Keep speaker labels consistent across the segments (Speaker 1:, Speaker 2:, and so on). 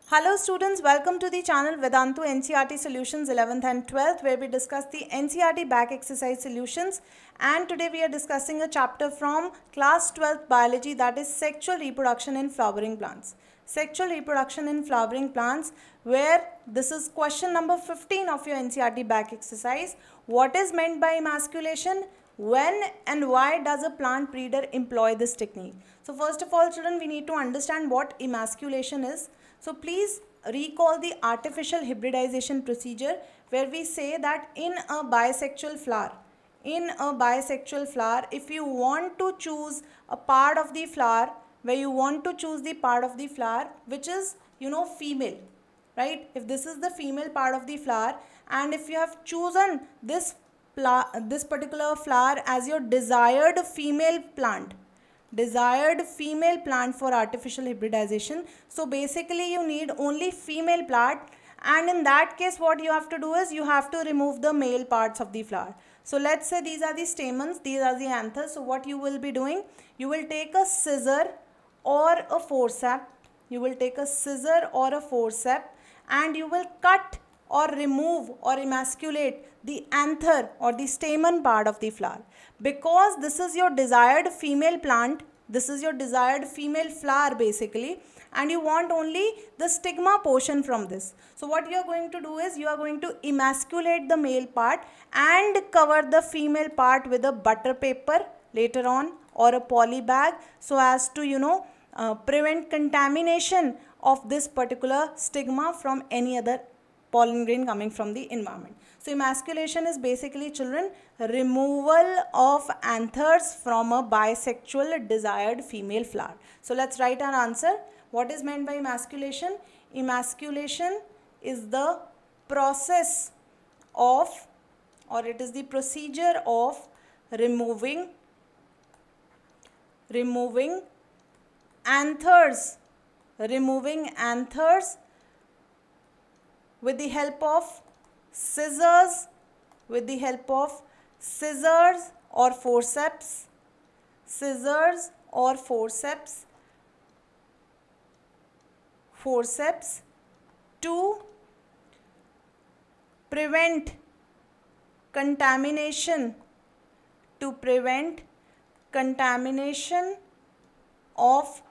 Speaker 1: Hello students, welcome to the channel Vedantu NCERT Solutions 11th and 12th, where we discuss the NCERT back exercise solutions, and today we are discussing a chapter from class 12th biology, that is sexual reproduction in flowering plants. Sexual reproduction in flowering plants, where this is question number 15 of your NCERT back exercise. What is meant by emasculation? When and why does a plant breeder employ this technique? So first of all children, we need to understand what emasculation is. So please recall the artificial hybridization procedure, where we say that in a bisexual flower, if you want to choose a part of the flower, which is female, right? If this is the female part of the flower, and if you have chosen this particular flower as your desired female plant for artificial hybridization, so basically you need only female plant, and in that case what you have to do is you have to remove the male parts of the flower. So let's say these are the stamens, these are the anthers. So what you will be doing, you will take a scissor or a forceps, and you will cut or remove or emasculate the anther or the stamen part of the flower, because this is your desired female plant, this is your desired female flower basically, and you want only the stigma portion from this. So what you are going to do is you are going to emasculate the male part and cover the female part with a butter paper later on, or a poly bag, so as to prevent contamination of this particular stigma from any other pollen grain coming from the environment. So emasculation is basically children removal of anthers from a bisexual desired female flower. So let's write our answer. What is meant by emasculation? Emasculation is the process of, or it is the procedure of removing anthers with the help of scissors or forceps, to prevent contamination of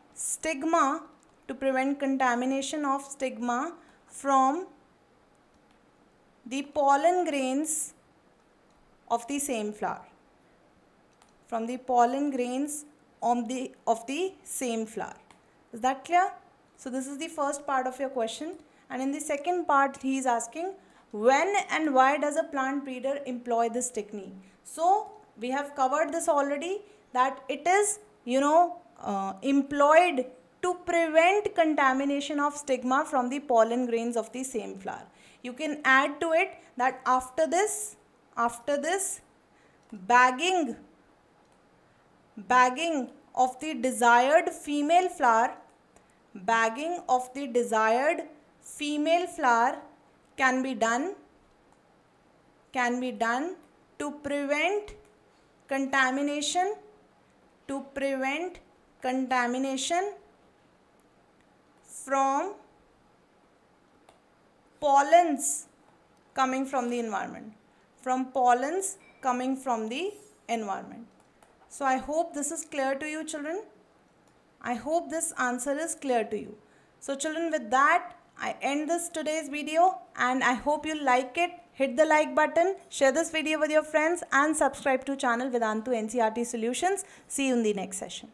Speaker 1: stigma, from the pollen grains of the same flower. Of the same flower. Is that clear? So this is the first part of your question, and in the second part he is asking when and why does a plant breeder employ this technique. So we have covered this already, that it is employed to prevent contamination of stigma from the pollen grains of the same flower. You can add to it that after this bagging of the desired female flower, can be done to prevent contamination from pollens coming from the environment. So I hope this is clear to you children. I hope this answer is clear to you. So children, with that I end today's video, and I hope you like it. Hit the like button, share this video with your friends, and subscribe to channel Vedantu NCERT Solutions. See you in the next session.